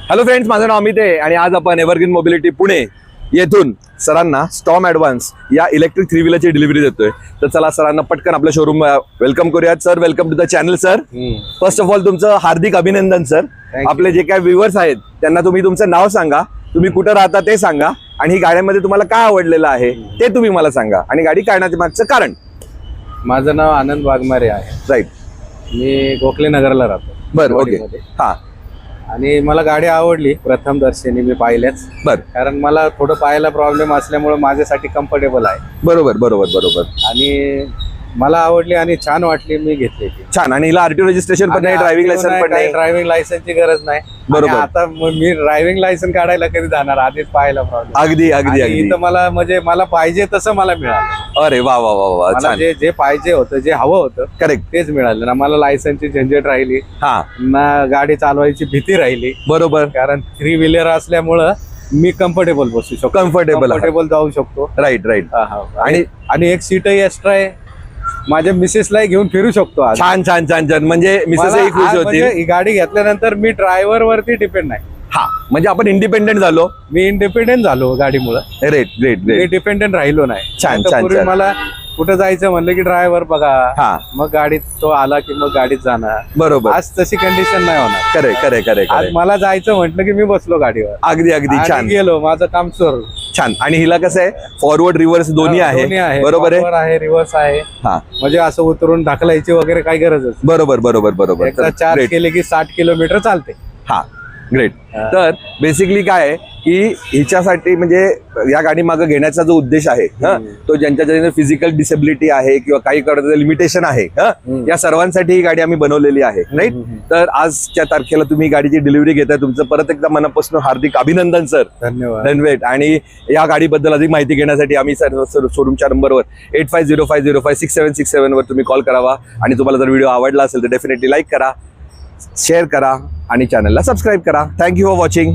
Hello friends, माझं नाव अमित आहे आणि आज आपण एव्हरग्रीन मोबिलिटी पुणे येथून सरांना स्टॉर्म ॲडव्हान्स या इलेक्ट्रिक 3 व्हीलरची डिलिव्हरी देतोय. तर चला सरांना पटकन आपल्या शोरूम वेलकम करूयात. Sir, welcome to the channel sir. First of all तुमचं हार्दिक अभिनंदन सर. आपले जे काही व्ह्युअर्स आहेत त्यांना तुम्ही तुमचं नाव सांगा, तुम्ही कुठं राहता ते सांगा आणि ही गाड्यांमध्ये तुम्हाला काय आवडलेलं आहे ते तुम्ही मला सांगा आणि गाडी काढण्याच्या मागचं कारण. माझं नाव आनंद वाघमारे आहे. राईट. मी गोखले नगरला राहतो. बरं, ओके. हा, आणि मला गाडी आवडली प्रथम दर्शनी मी पाहिल्याच. बरं, कारण मला थोडं पायाला प्रॉब्लेम असल्यामुळे माझ्यासाठी कम्फर्टेबल आहे बरोबर बरोबर बरोबर. आणि मला आवडली आणि छान वाटली, मी घेतली ती. छान. आणि हिला आरटीओ रजिस्ट्रेशन पण नाही, ड्रायव्हिंग लायसन्स पण नाही. ड्रायव्हिंग लायसन्सची गरज नाही. बरोबर. आणि आता मी ड्रायव्हिंग लायसन्स काढायला कधी जाणार, आधीच पाहायला प्रॉब्लेम. अगदी अगदी अगदी. इथं मला म्हणजे मला पाहिजे तसं मला मिळालं. अरे वा वा वा वा, मला छान. जे पाहिजे होतं, जे हवं होतं करेक्ट. तेच मिळालं ना. मला लायसन्सची झंझट राहिली हा, ना, गाडी चालवायची भीती राहिली. बरोबर. कारण 3 व्हीलर असल्यामुळं मी कम्फर्टेबल बसू शकतो, कम्फर्टेबल जाऊ शकतो. Right right. आणि एक सीटही एक्स्ट्रा आहे, माझ्या मिसेसला घेऊन फिरू शकतो आज. छान छान छान छान. म्हणजे मिसेस मला खुश आज होती. म्हणजे ही गाडी घेतल्यानंतर मी ड्रायव्हर वरती डिपेंड नाही. हा, म्हणजे आपण इंडिपेंडेंट झालो. मी इंडिपेंडेंट झालो गाडीमुळे. ग्रेट ग्रेट मी ग्रेट. डिपेंडेंट राहिलो नाही. छान, आता छान, पूर्वी छान. मला कुठं जायचं म्हणलं की ड्रायव्हर बघा, हा, मग गाडीत तो आला की मग गाडीत जाणार. बरोबर. आज तशी कंडिशन नाही होणार. करे करे करे आज करे. मला जायचं म्हटलं की मी बसलो गाडीवर, अगदी अगदी आणि छान गेलो, माझं काम सुरू. छान. आणि हिला कसं आहे, फॉरवर्ड रिव्हर्स दोन्ही आहे. बरोबर आहे. Forward आहे, रिव्हर्स आहे. हा, म्हणजे असं उतरून ढकलायची वगैरे काही गरजच नाही. बरोबर बरोबर बरोबर. एकदा चार्ज ग्रेट. केले की 60 किलोमीटर चालते. हा, ग्रेट. हा. तर बेसिकली काय आहे की हिच्यासाठी म्हणजे या गाडी मागे घेण्याचा जो उद्देश आहे तो ज्यांच्या फिजिकल डिसेबिलिटी आहे किंवा काही करण्याचं लिमिटेशन आहे, या सर्वांसाठी ही गाडी आम्ही बनवलेली आहे. राईट. तर आजच्या तारखेला तुम्ही गाडीची डिलिव्हरी घेताय, तुमचं परत एकदा मनापासून हार्दिक अभिनंदन सर. धन्यवाद. धन्यवाद. आणि या गाडीबद्दल अधिक माहिती घेण्यासाठी आम्ही शोरूमच्या नंबरवर 8505056767 वर तुम्ही कॉल करावा. आणि तुम्हाला जर व्हिडिओ आवडला असेल तर डेफिनेटली लाईक करा, शेअर करा आणि चॅनलला सबस्क्राईब करा. Thank you for watching.